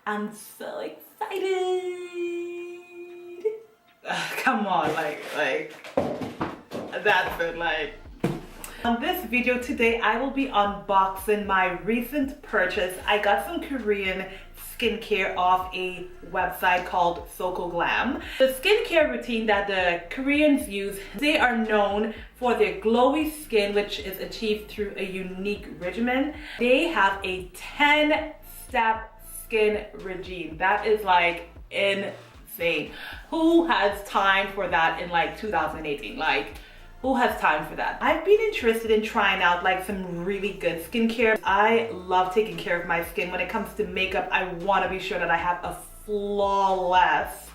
I'm so excited. Come on, like that's it, like. On this video today, I will be unboxing my recent purchase. I got some Korean skincare off a website called Soko Glam. The skincare routine that the Koreans use, they are known for their glowy skin, which is achieved through a unique regimen. They have a 10-step skin regime. That is like insane. Who has time for that in like 2018? Like, who has time for that? I've been interested in trying out like some really good skincare. I love taking care of my skin. When it comes to makeup, I want to be sure that I have a flawless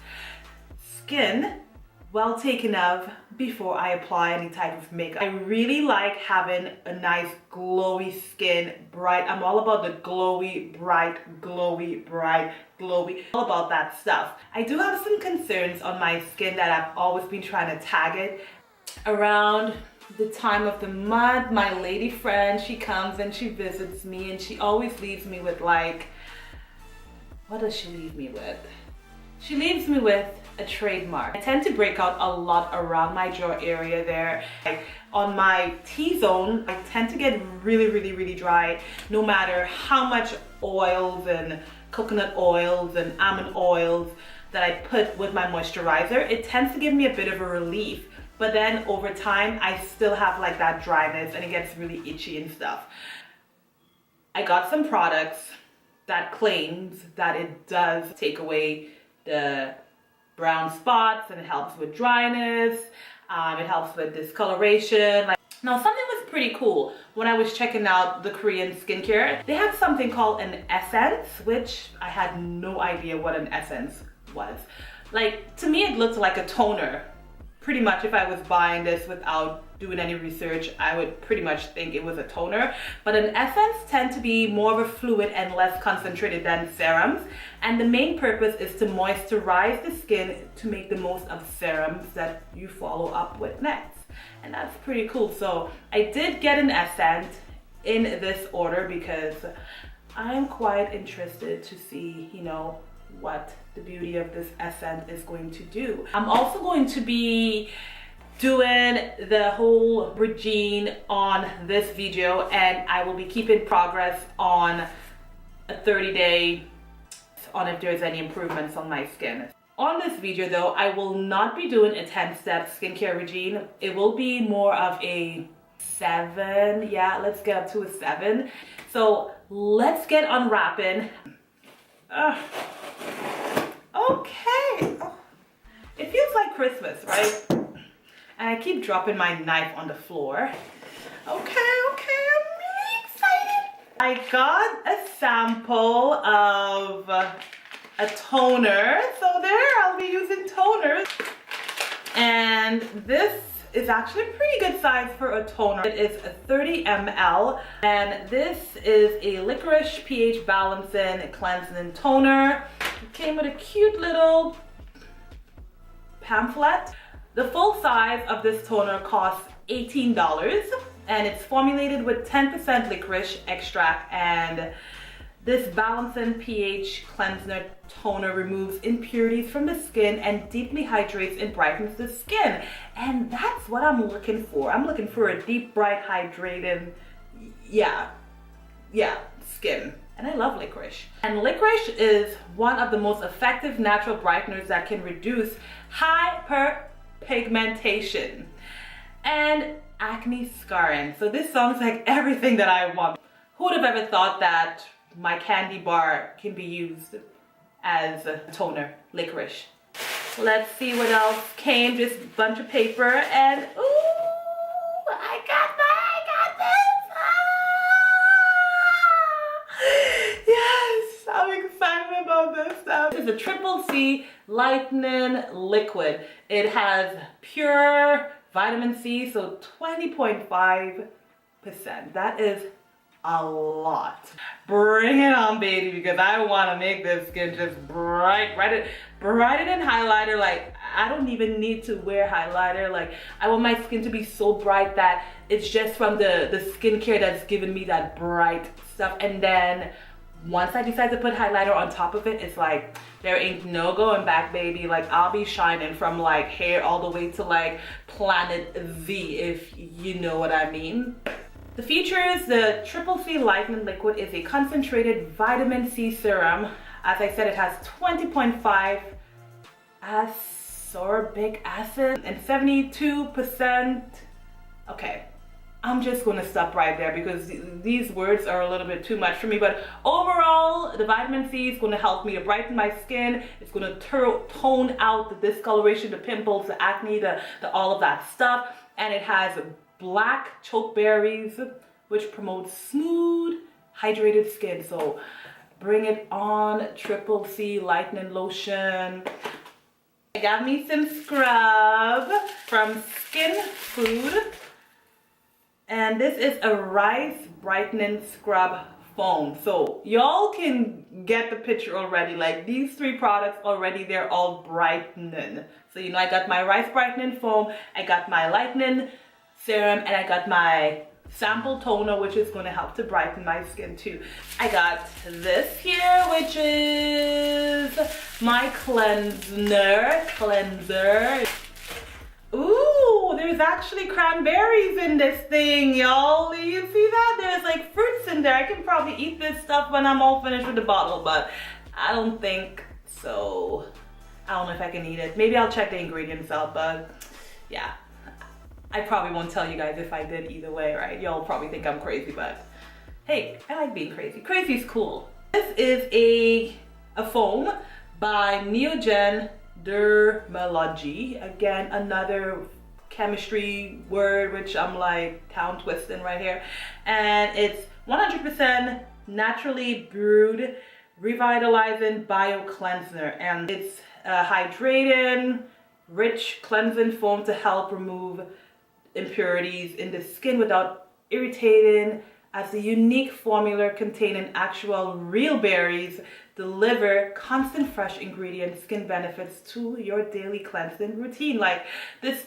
skin, well taken of, before I apply any type of makeup. I really like having a nice glowy skin, bright. I'm all about the glowy, bright, all about that stuff. I do have some concerns on my skin that I've always been trying to tag it. Around the time of the month, my lady friend, she comes and she visits me, and she always leaves me with like, what does she leave me with? She leaves me with a trademark. I tend to break out a lot around my jaw area there. Like on my T-zone, I tend to get really dry, no matter how much oils and coconut oils and almond oils that I put with my moisturizer. It tends to give me a bit of a relief. But then over time, I still have like that dryness and it gets really itchy and stuff. I got some products that claims that it does take away the brown spots and it helps with dryness. It helps with discoloration. Now, something was pretty cool when I was checking out the Korean skincare. They have something called an essence, which I had no idea what an essence was. Like, to me, it looked like a toner. Pretty much, if I was buying this without doing any research, I would pretty much think it was a toner. But an essence tend to be more of a fluid and less concentrated than serums. And the main purpose is to moisturize the skin to make the most of serums that you follow up with next. And that's pretty cool. So I did get an essence in this order because I'm quite interested to see, you know, what the beauty of this essence is going to do. I'm also going to be doing the whole regime on this video, and I will be keeping progress on a 30-day on if there's any improvements on my skin. On this video though, I will not be doing a 10-step skincare regime. It will be more of a 7. Yeah, let's get up to a 7. So let's get unwrapping. Okay. Oh, it feels like Christmas, right? And I keep dropping my knife on the floor. Okay, I'm really excited. I got a sample of a toner. So there, I'll be using toners. And this is actually a pretty good size for a toner. It is a 30 ml, and this is a licorice pH balancing cleansing toner. It came with a cute little pamphlet. The full size of this toner costs $18, and it's formulated with 10% licorice extract, and this balancing pH cleanser toner removes impurities from the skin and deeply hydrates and brightens the skin. And that's what I'm looking for. I'm looking for a deep, bright, hydrating, skin. And I love licorice. And licorice is one of the most effective natural brighteners that can reduce hyperpigmentation and acne scarring. So this sounds like everything that I want. Who would have ever thought that my candy bar can be used as a toner? Licorice. Let's see what else came. Just a bunch of paper, and ooh, I got this. Yes, I'm excited about this stuff. This is a Triple C lightening liquid. It has pure vitamin C, so 20.5%. That is a lot. Bring it on, baby, because I want to make this skin just brighter than highlighter. Like, I don't even need to wear highlighter. Like, I want my skin to be so bright that it's just from the skincare that's giving me that bright stuff. And then once I decide to put highlighter on top of it, it's like there ain't no going back, baby. Like I'll be shining from like hair all the way to like planet V, if you know what I mean. The features: the Triple C Lightening Liquid is a concentrated vitamin C serum. As I said, it has 20.5 ascorbic acid and 72%. Okay, I'm just gonna stop right there because these words are a little bit too much for me. But overall, the vitamin C is gonna help me to brighten my skin. It's gonna tone out the discoloration, the pimples, the acne, the all of that stuff. And it has black chokeberries, which promotes smooth, hydrated skin. So bring it on, Triple C Lightening Lotion. I got me some scrub from Skin Food. And this is a rice brightening scrub foam. So y'all can get the picture already. Like these 3 products already, they're all brightening. So you know, I got my rice brightening foam, I got my lightening serum, and I got my sample toner, which is going to help to brighten my skin too. I got this here, which is my cleanser. Ooh, there's actually cranberries in this thing, y'all. You see that? There's like fruits in there. I can probably eat this stuff when I'm all finished with the bottle, but I don't think so. I don't know if I can eat it. Maybe I'll check the ingredients out, but yeah. I probably won't tell you guys if I did either way, right? Y'all probably think I'm crazy, but hey, I like being crazy. Crazy's cool. This is a foam by Neogen Dermalogy. Again, another chemistry word which I'm like tongue twisting right here. And it's 100% naturally brewed, revitalizing bio cleanser. And it's a hydrating, rich cleansing foam to help remove impurities in the skin without irritating, as the unique formula containing actual real berries deliver constant fresh ingredients skin benefits to your daily cleansing routine. Like this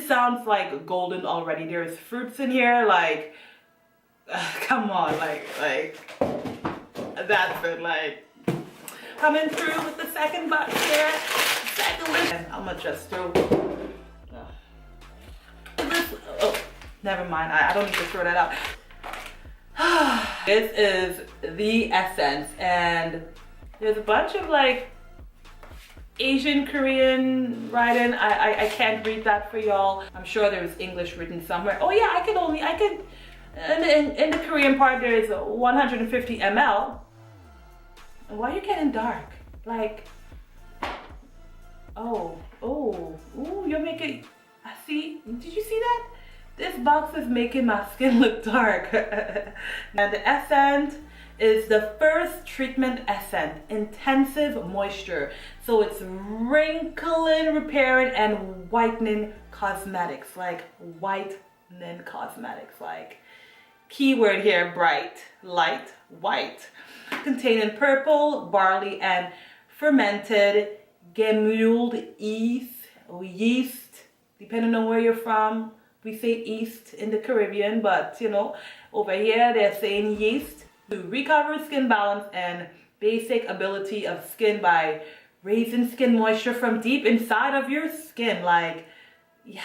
sounds like golden already. There's fruits in here, like come on, like that's it. Like coming through with the second box here, second list, and I'm gonna just throw oh, never mind, I don't need to throw that out. This is the essence, and there's a bunch of like Asian Korean writing. I can't read that for y'all. I'm sure there's English written somewhere. Oh yeah, I could in the Korean part there's 150 ml. Why are you getting dark? Like, ooh, you're making, I see, did you see that? This box is making my skin look dark. Now the essence is the first treatment essence, intensive moisture. So it's wrinkling, repairing, and whitening cosmetics, like whitening cosmetics, like keyword here, bright, light, white, containing purple, barley, and fermented gemmulled yeast, depending on where you're from. We say yeast in the Caribbean, but you know, over here they're saying yeast. To recover skin balance and basic ability of skin by raising skin moisture from deep inside of your skin. Like, yeah.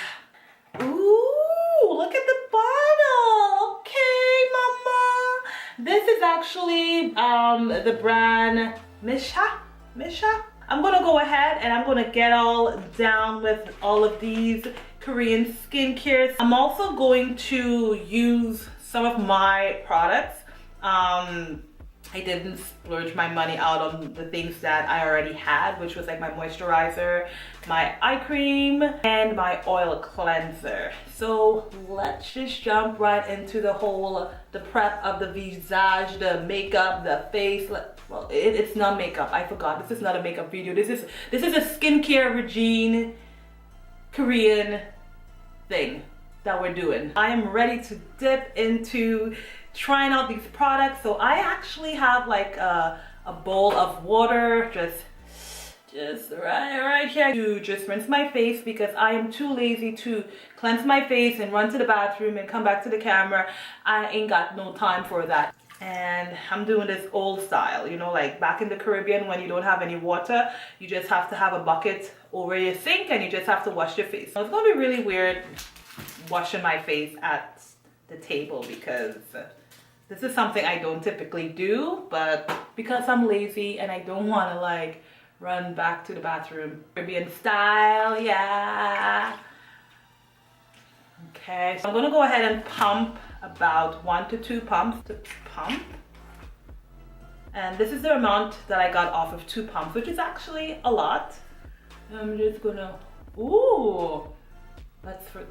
Ooh, look at the bottle. Okay, mama. This is actually the brand Misha. I'm gonna go ahead and I'm gonna get all down with all of these Korean skincare. I'm also going to use some of my products. I didn't splurge my money out on the things that I already had, which was like my moisturizer, my eye cream, and my oil cleanser. So let's just jump right into the prep of the visage, the makeup, the face. Well, it's not makeup. I forgot. This is not a makeup video. This is a skincare regime Korean thing that we're doing. I am ready to dip into trying out these products. So I actually have like a bowl of water just right here to just rinse my face, because I am too lazy to cleanse my face and run to the bathroom and come back to the camera. I ain't got no time for that. And I'm doing this old style, you know, like back in the Caribbean when you don't have any water, you just have to have a bucket over your sink and you just have to wash your face. So it's gonna be really weird washing my face at the table because this is something I don't typically do, but because I'm lazy and I don't want to like run back to the bathroom. Caribbean style, yeah. Okay, so I'm gonna go ahead and pump about 1 to 2 pumps to pump. And this is the amount that I got off of 2 pumps, which is actually a lot. I'm just gonna, ooh, that's for,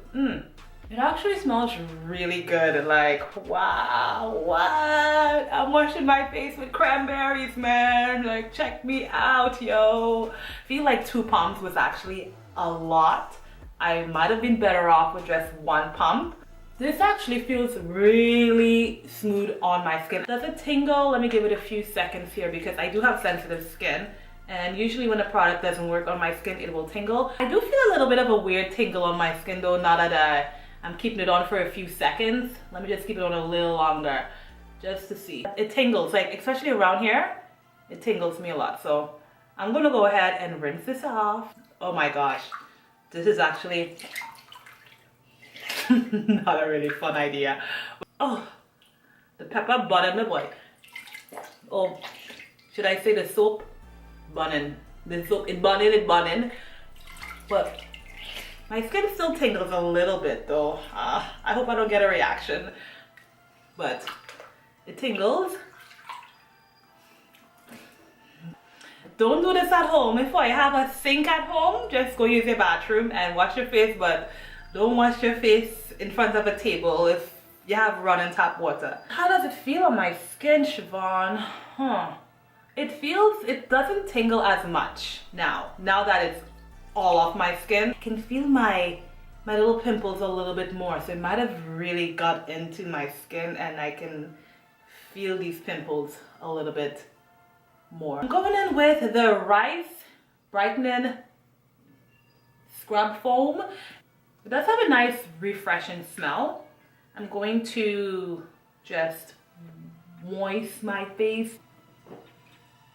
it actually smells really good. Like, wow, what? I'm washing my face with cranberries, man. Like, check me out, yo. I feel like 2 pumps was actually a lot. I might have been better off with just 1 pump. This actually feels really smooth on my skin. Does it tingle? Let me give it a few seconds here because I do have sensitive skin. And usually when a product doesn't work on my skin, it will tingle. I do feel a little bit of a weird tingle on my skin though, now that I'm keeping it on for a few seconds. Let me just keep it on a little longer just to see. It tingles, like especially around here, it tingles me a lot. So I'm gonna go ahead and rinse this off. Oh my gosh, this is actually not a really fun idea. Oh, the pepper bunning the boy. Oh, should I say the soap bunning? The soap, it bunning. But my skin still tingles a little bit though. I hope I don't get a reaction, but it tingles. Don't do this at home. If I have a sink at home, just go use your bathroom and wash your face, but don't wash your face in front of a table if you have running tap water. How does it feel on my skin, Siobhan? It doesn't tingle as much now that it's all off my skin. I can feel my little pimples a little bit more, so it might have really got into my skin and I can feel these pimples a little bit more. I'm going in with the Rice Brightening Scrub Foam. It does have a nice refreshing smell. I'm going to just moist my face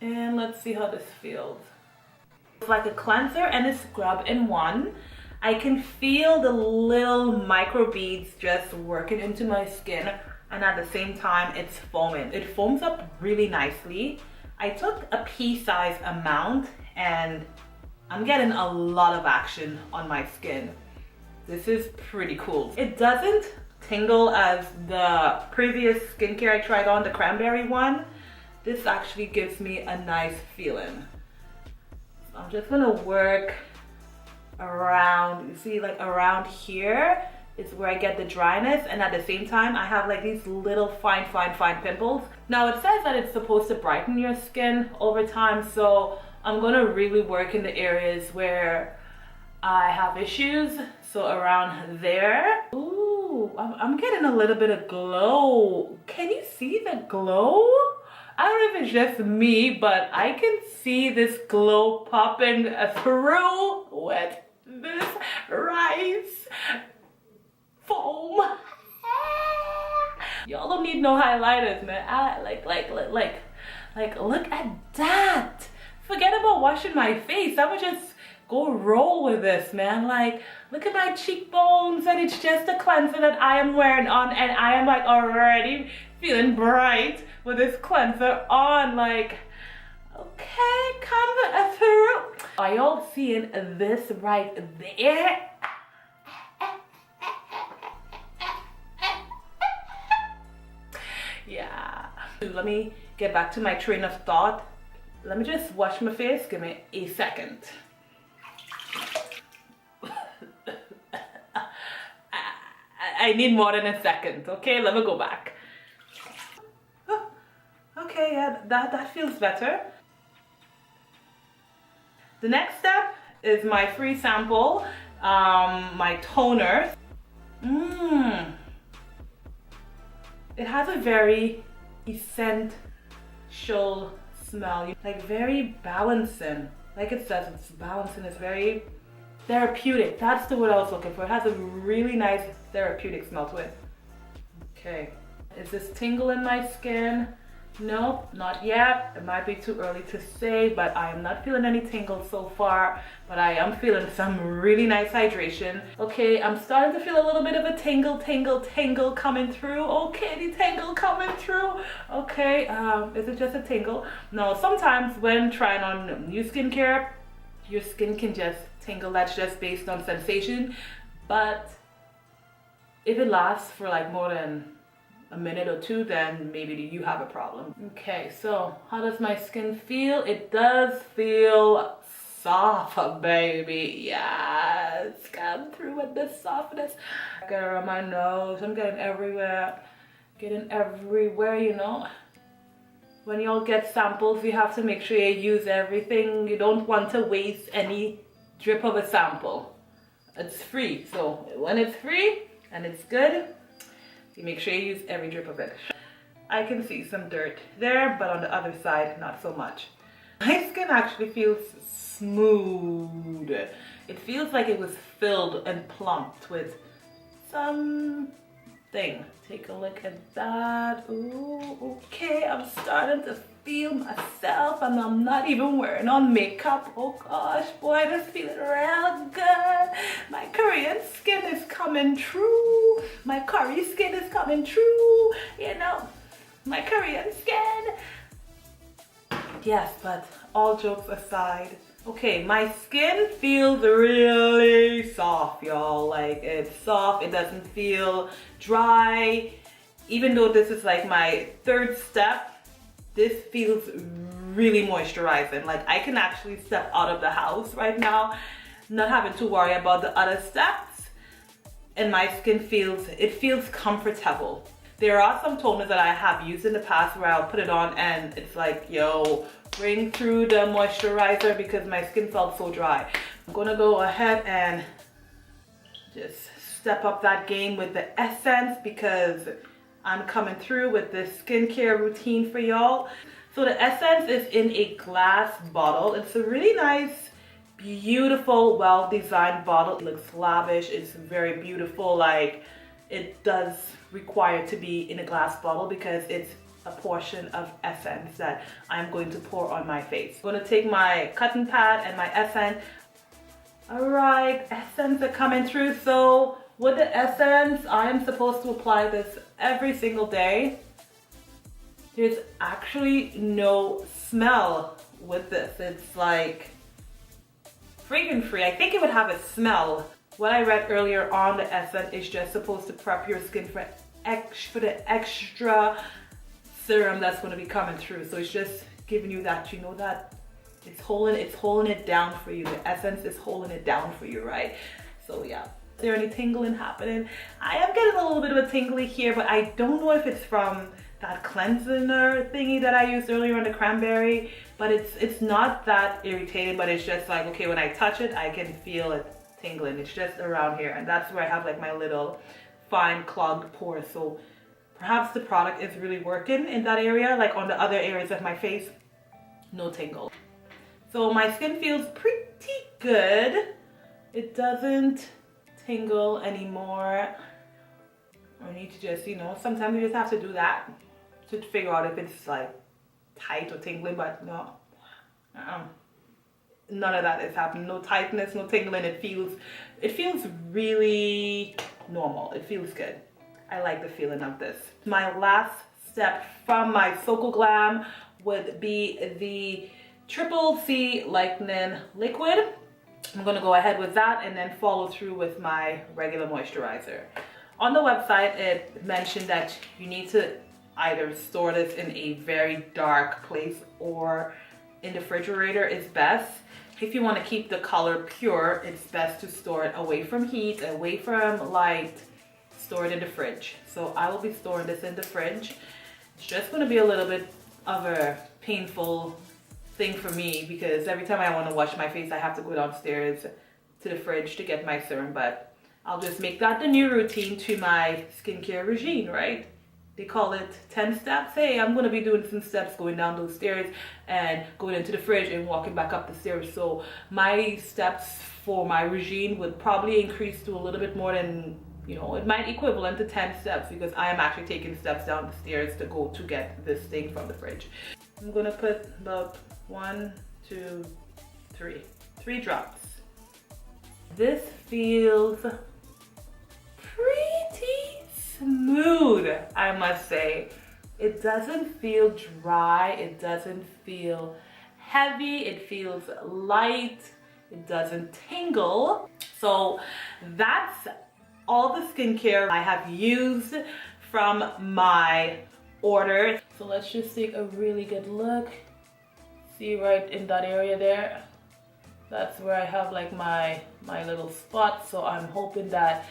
and let's see how this feels. It's like a cleanser and a scrub in one. I can feel the little micro beads just working into my skin, and at the same time it's foaming. It foams up really nicely. I took a pea-size amount and I'm getting a lot of action on my skin. This is pretty cool. It doesn't tingle as the previous skincare I tried on, the cranberry one. This actually gives me a nice feeling. So I'm just gonna work around, you see, like around here is where I get the dryness, and at the same time I have like these little fine pimples. Now it says that it's supposed to brighten your skin over time, so I'm gonna really work in the areas where I have issues. So around there. Ooh, I'm getting a little bit of glow. Can you see the glow? I don't know if it's just me, but I can see this glow popping through with this rice foam. Y'all don't need no highlighters, man. Like, look at that. Forget about washing my face. I would just go roll with this, man. Like, look at my cheekbones, and it's just a cleanser that I am wearing on, and I am like already feeling bright with this cleanser on. Like, okay, come through. Are y'all seeing this right there? Yeah. Let me get back to my train of thought. Let me just wash my face. Give me a second. I need more than a second, okay? Let me go back. Oh, okay, yeah, that feels better. The next step is my free sample, my toner. It has a very essential smell, like very balancing. Like it says, it's balancing, it's very therapeutic. That's the word I was looking for. It has a really nice therapeutic smell to it. Okay, Is this tingle in my skin? Nope, not yet. It might be too early to say, but I am not feeling any tingles so far, but I am feeling some really nice hydration. Okay, I'm starting to feel a little bit of a tingle coming through. Okay, the tingle coming through. Okay, is it just a tingle? No, sometimes when trying on new skincare, your skin can just tingle. That's just based on sensation, but if it lasts for like more than a minute or two, then maybe you have a problem. Okay, so how does my skin feel? It does feel soft, baby. Yes, come through with the softness. Get around my nose. I'm getting everywhere. Getting everywhere, you know. When y'all get samples, you have to make sure you use everything. You don't want to waste any drip of a sample. It's free, so when it's free and it's good, you make sure you use every drip of it. I can see some dirt there, but on the other side, not so much. My skin actually feels smooth. It feels like it was filled and plumped with something. Take a look at that. Ooh, okay, I'm starting to feel myself and I'm not even wearing on makeup. Oh gosh, boy, I just feeling real good. My Korean skin is coming true. My curry skin is coming true. You know, my Korean skin. Yes, but all jokes aside, okay, my skin feels really soft, y'all. Like, it's soft, it doesn't feel dry. Even though this is like my third step, this feels really moisturizing. Like, I can actually step out of the house right now, not having to worry about the other steps. And my skin feels comfortable. There are some toners that I have used in the past where I'll put it on and it's like, yo, bring through the moisturizer because my skin felt so dry. I'm gonna go ahead and just step up that game with the essence because I'm coming through with this skincare routine for y'all. So the essence is in a glass bottle. It's a really nice, beautiful, well-designed bottle. It looks lavish, it's very beautiful. Like, it does require to be in a glass bottle because it's a portion of essence that I'm going to pour on my face. I'm going to take my cotton pad and my essence. All right, essence are coming through. So with the essence, I am supposed to apply this every single day. There's actually no smell with this. It's like fragrance free. I think it would have a smell. What I read earlier on, the essence is just supposed to prep your skin for the extra serum that's going to be coming through. So it's just giving you that, you know, that it's holding it down for you. The essence is holding it down for you, right? So yeah. Is there any tingling happening? I am getting a little bit of a tingly here, but I don't know if it's from that cleanser thingy that I used earlier on the cranberry, but it's not that irritating, but it's just like, okay, when I touch it, I can feel it tingling. It's just around here, and that's where I have like my little fine clogged pores. So perhaps the product is really working in that area. Like on the other areas of my face, no tingle. So my skin feels pretty good. It doesn't tingle anymore. I need to just, you know, sometimes you just have to do that to figure out if it's like tight or tingling, but no, none of that is happening. No tightness, no tingling. It feels really normal. It feels good. I like the feeling of this. My last step from my Soko Glam would be the Triple C Lightening Liquid. I'm gonna go ahead with that and then follow through with my regular moisturizer. On the website, it mentioned that you need to either store this in a very dark place or in the refrigerator is best. If you want to keep the color pure, it's best to store it away from heat, away from light, store it in the fridge. So I will be storing this in the fridge. It's just going to be a little bit of a painful thing for me because every time I want to wash my face, I have to go downstairs to the fridge to get my serum, but I'll just make that the new routine to my skincare regime, right? They call it 10 steps. Hey, I'm going to be doing some steps going down those stairs and going into the fridge and walking back up the stairs. So my steps for my regime would probably increase to a little bit more than you know, it might equivalent to 10 steps because I am actually taking steps down the stairs to go to get this thing from the fridge. I'm gonna put about 1, 2, 3 drops. This feels pretty smooth, I must say. It doesn't feel dry, it doesn't feel heavy, it feels light, it doesn't tingle. So that's all the skincare I have used from my order. So let's just take a really good look. See right in that area there? That's where I have like my little spot. So I'm hoping that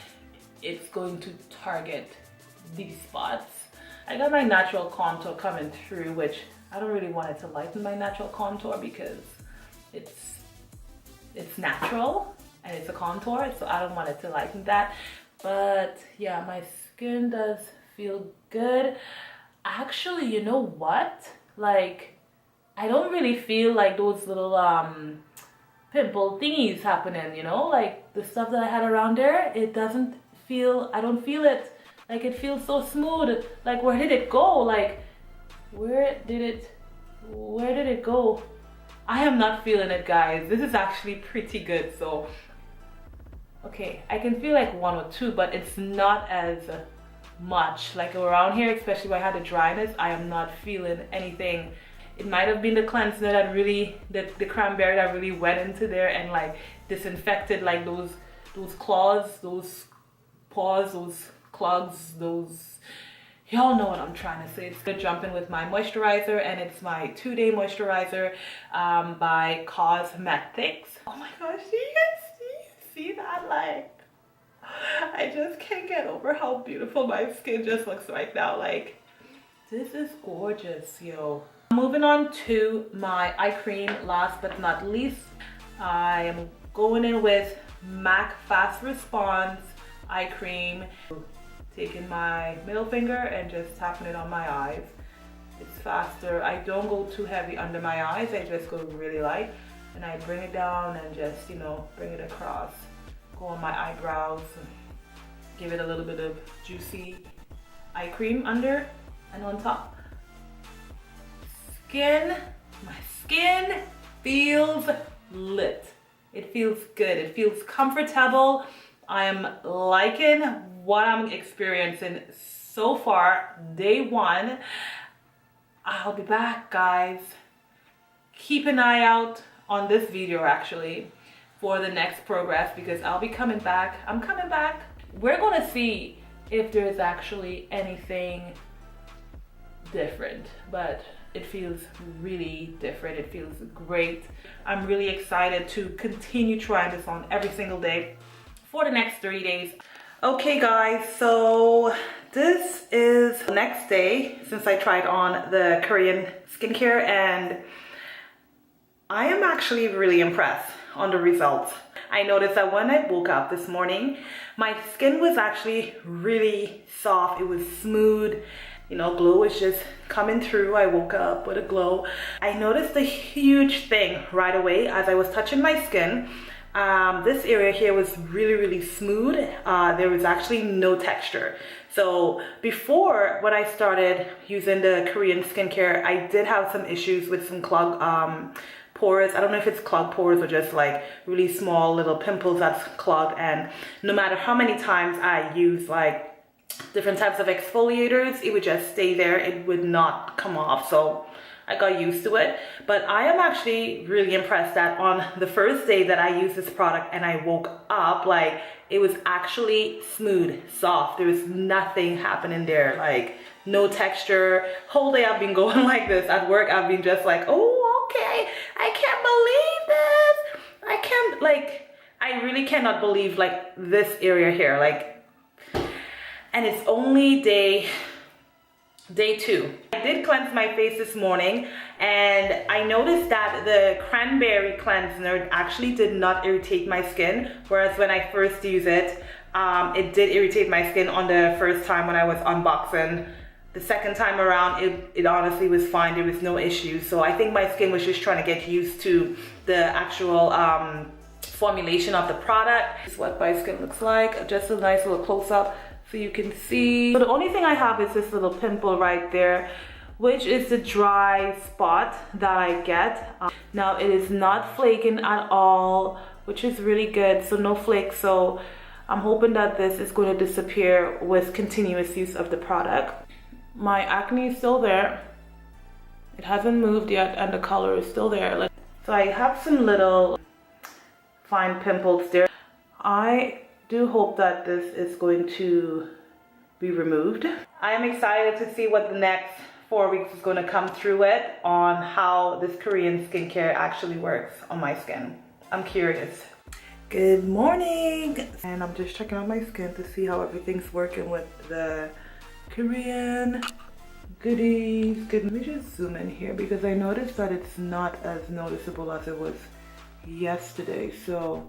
it's going to target these spots. I got my natural contour coming through, which I don't really want it to lighten my natural contour because it's natural and it's a contour, so I don't want it to lighten that. But yeah, my skin does feel good. Actually, you know what? Like, I don't really feel like those little pimple thingies happening, you know? Like the stuff that I had around there, it doesn't feel, I don't feel it. Like it feels so smooth. Like where did it go? Like where did it go? I am not feeling it, guys. This is actually pretty good. So okay, I can feel like 1 or 2, but it's not as much. Like around here, especially where I had the dryness, I am not feeling anything. It might have been the cleanser that really, the cranberry that really went into there and like disinfected like those claws, those paws, those clogs, those, y'all know what I'm trying to say. It's gonna jump in with my moisturizer, and it's my 2-day moisturizer by Cosmetics. Oh my gosh, do you guys see that? Like, I just can't get over how beautiful my skin just looks right now. Like, this is gorgeous, yo. Moving on to my eye cream, last but not least, I am going in with MAC Fast Response eye cream. Taking my middle finger and just tapping it on my eyes. It's faster. I don't go too heavy under my eyes. I just go really light, and I bring it down and just, you know, bring it across. Go on my eyebrows, give it a little bit of juicy eye cream under and on top. My skin feels lit. It feels good. It feels comfortable. I am liking what I'm experiencing so far, day 1. I'll be back, guys. Keep an eye out on this video actually for the next progress, because I'll be coming back. I'm coming back. We're gonna see if there's actually anything different, but it feels really different. It feels great. I'm really excited to continue trying this on every single day for the next 3 days. Okay guys, so this is the next day since I tried on the Korean skincare, and I am actually really impressed on the results. I noticed that when I woke up this morning, my skin was actually really soft. It was smooth, you know, glow was just coming through. I woke up with a glow. I noticed a huge thing right away as I was touching my skin. This area here was really smooth. There was actually no texture. So before, when I started using the Korean skincare, I did have some issues with some clogged pores. I don't know if it's clogged pores or just like really small little pimples that's clogged, and no matter how many times I use like different types of exfoliators, it would just stay there. It would not come off. So I got used to it. But I am actually really impressed that on the first day that I used this product and I woke up, like it was actually smooth, soft. There was nothing happening there, like no texture. Whole day I've been going like this. At work I've been just like, oh, okay, I can't believe this. I can't, like, I really cannot believe like this area here, like, and it's only day 2. I did cleanse my face this morning, and I noticed that the cranberry cleanser actually did not irritate my skin, whereas when I first used it, it did irritate my skin on the first time when I was unboxing. The second time around, it honestly was fine. There was no issues. So I think my skin was just trying to get used to the actual formulation of the product. This is what my skin looks like. Just a nice little close-up so you can see. So the only thing I have is this little pimple right there, which is the dry spot that I get. Now it is not flaking at all, which is really good, so no flakes. So I'm hoping that this is going to disappear with continuous use of the product. My acne is still there. It hasn't moved yet and the color is still there. So I have some little fine pimples there. I do hope that this is going to be removed. I am excited to see what the next 4 weeks is going to come through it on how this Korean skincare actually works on my skin. I'm curious. Good morning, and I'm just checking out my skin to see how everything's working with the Korean goodies. Good. Let me just zoom in here because I noticed that it's not as noticeable as it was yesterday. So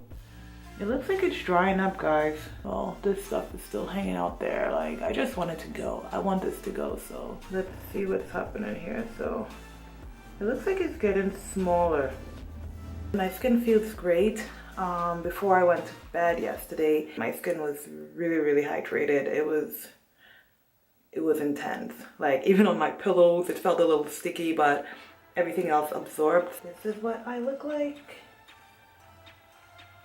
it looks like it's drying up, guys. Oh, this stuff is still hanging out there. Like, I just want it to go. I want this to go. So let's see what's happening here. So it looks like it's getting smaller. My skin feels great. Before I went to bed yesterday, my skin was really hydrated. It was intense. Like, even on my pillows, it felt a little sticky, but everything else absorbed. This is what I look like.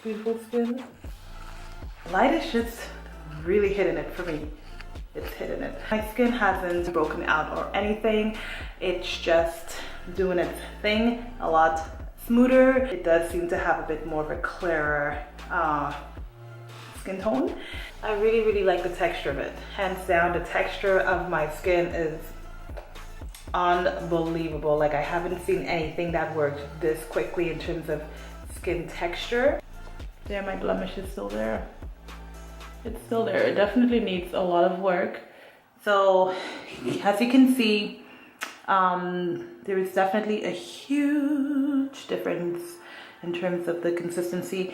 Beautiful skin. Light is just really hitting it for me. It's hitting it. My skin hasn't broken out or anything. It's just doing its thing a lot smoother. It does seem to have a bit more of a clearer skin tone. I really like the texture of it. Hands down, the texture of my skin is unbelievable. Like, I haven't seen anything that worked this quickly in terms of skin texture. There, my blemish is still there. It's still there. It definitely needs a lot of work. So as you can see, there is definitely a huge difference in terms of the consistency.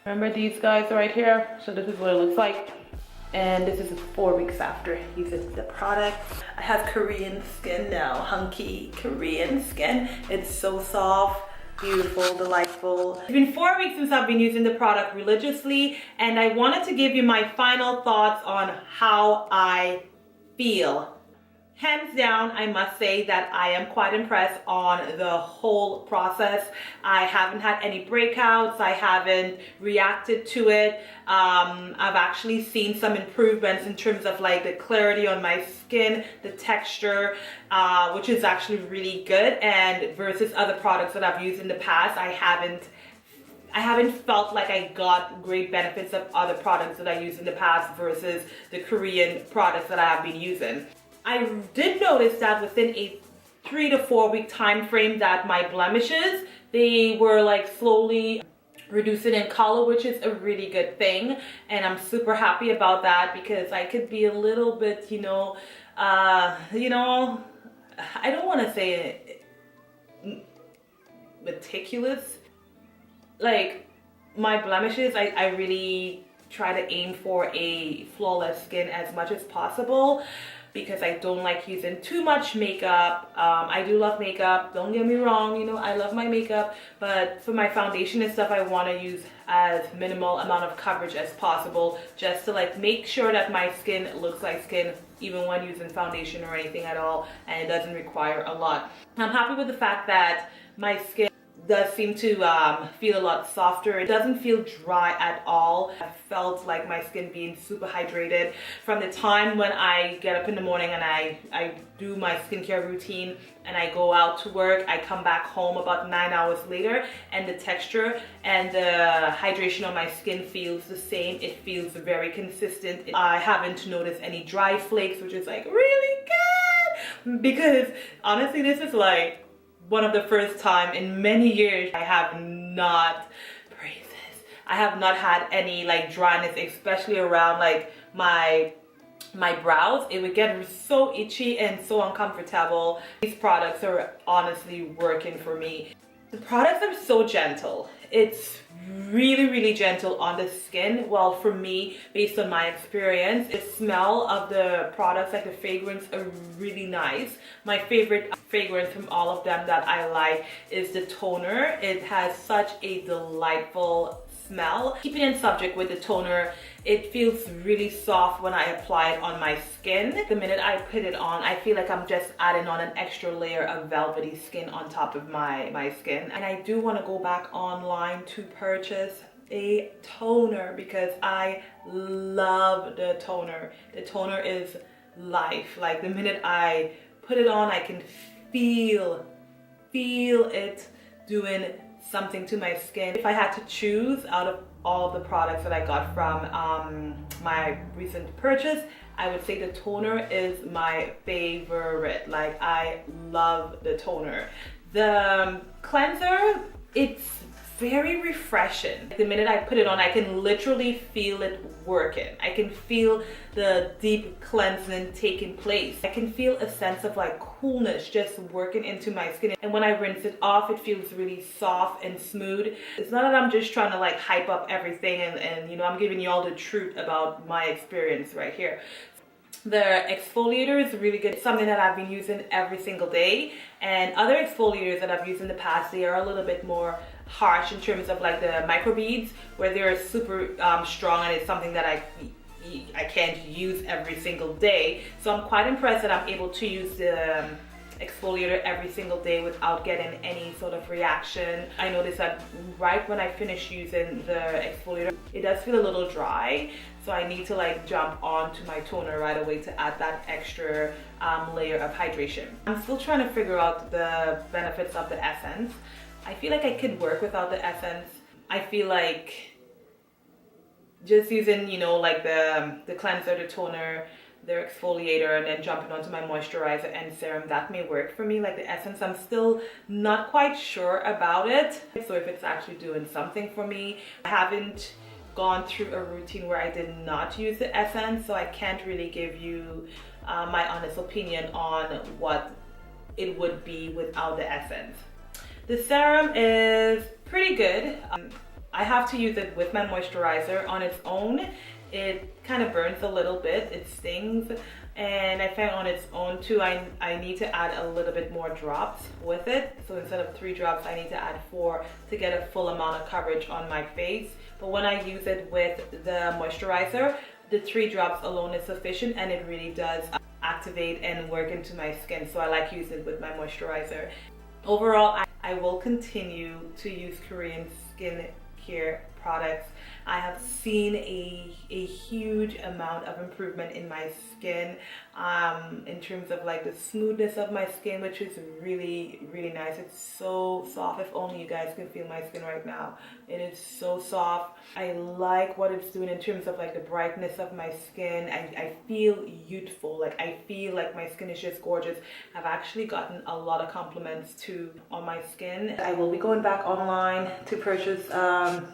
Remember these guys right here? So this is what it looks like. And this is 4 weeks after using the product. I have Korean skin now, hunky Korean skin. It's so soft, beautiful, delightful. It's been 4 weeks since I've been using the product religiously, and I wanted to give you my final thoughts on how I feel. Hands down, I must say that I am quite impressed on the whole process. I haven't had any breakouts. I haven't reacted to it. I've actually seen some improvements in terms of like the clarity on my skin, the texture, which is actually really good. And versus other products that I've used in the past, I haven't felt like I got great benefits of other products that I used in the past versus the Korean products that I have been using. I did notice that within a 3 to 4 week time frame that my blemishes, they were like slowly reducing in color, which is a really good thing. And I'm super happy about that because I could be a little bit, I don't want to say meticulous. Like, my blemishes, I really try to aim for a flawless skin as much as possible, because I don't like using too much makeup. I do love makeup, don't get me wrong, I love my makeup, but for my foundation and stuff, I want to use as minimal amount of coverage as possible, just to like make sure that my skin looks like skin even when using foundation or anything at all, and it doesn't require a lot. I'm happy with the fact that my skin does seem to feel a lot softer. It doesn't feel dry at all. I felt like my skin being super hydrated from the time when I get up in the morning and I do my skincare routine and I go out to work. I come back home about 9 hours later, and the texture and the hydration on my skin feels the same. It feels very consistent. I haven't noticed any dry flakes, which is like really good, because honestly, this is like one of the first time in many years I have not had any like dryness, especially around like my brows. It would get so itchy and so uncomfortable. These products are honestly working for me. The products are so gentle. It's really gentle on the skin. Well, for me, based on my experience, the smell of the products, like the fragrance, are really nice. My favorite fragrance from all of them that I like is the toner. It has such a delightful smell. Keeping in subject with the toner, it feels really soft when I apply it on my skin. The minute I put it on, I feel like I'm just adding on an extra layer of velvety skin on top of my skin. And I do want to go back online to purchase a toner because I love the toner. The toner is life. Like the minute I put it on, I can feel it doing something to my skin. If I had to choose out of all of the products that I got from my recent purchase, I would say the toner is my favorite. Like, I love the toner. The cleanser, it's very refreshing. The minute I put it on, I can literally feel it working. I can feel the deep cleansing taking place. I can feel a sense of like coolness just working into my skin. And when I rinse it off, it feels really soft and smooth. It's not that I'm just trying to like hype up everything and you know, I'm giving you all the truth about my experience right here. The exfoliator is really good. It's something that I've been using every single day. And other exfoliators that I've used in the past, they are a little bit more harsh in terms of like the microbeads, where they're super strong, and it's something that I can't use every single day. So I'm quite impressed that I'm able to use the exfoliator every single day without getting any sort of reaction. I noticed that right when I finish using the exfoliator, it does feel a little dry. So I need to like jump onto my toner right away to add that extra layer of hydration. I'm still trying to figure out the benefits of the essence. I feel like I could work without the essence. I feel like just using, you know, like the cleanser, the toner, the exfoliator, and then jumping onto my moisturizer and serum, that may work for me. Like the essence, I'm still not quite sure about it. So if it's actually doing something for me. I haven't gone through a routine where I did not use the essence, so I can't really give you my honest opinion on what it would be without the essence. The serum is pretty good. I have to use it with my moisturizer. On its own, it kind of burns a little bit, it stings, and I found on its own too, I need to add a little bit more drops with it. So instead of 3 drops, I need to add 4 to get a full amount of coverage on my face. But when I use it with the moisturizer, the 3 drops alone is sufficient, and it really does activate and work into my skin. So I like using it with my moisturizer. Overall, I will continue to use Korean skincare products. I have seen a huge amount of improvement in my skin in terms of like the smoothness of my skin, which is really nice. It's so soft. If only you guys can feel my skin right now. It is so soft. I like what it's doing in terms of like the brightness of my skin. I feel youthful. Like I feel like my skin is just gorgeous. I've actually gotten a lot of compliments too on my skin. I will be going back online to purchase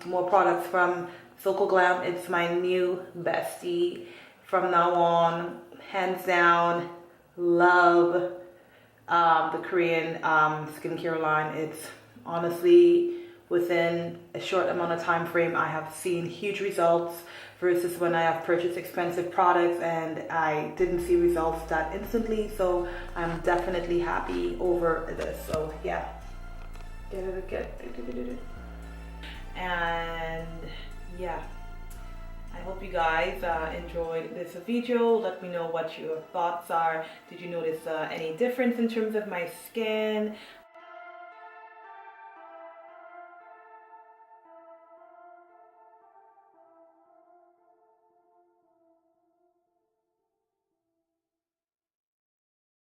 more products from Soko Glam. It's my new bestie from now on. Hands down, love the Korean skincare line. It's honestly, within a short amount of time frame, I have seen huge results versus when I have purchased expensive products and I didn't see results that instantly. So I'm definitely happy over this. So yeah, and yeah, I hope you guys enjoyed this video. Let me know what your thoughts are. Did you notice any difference in terms of my skin?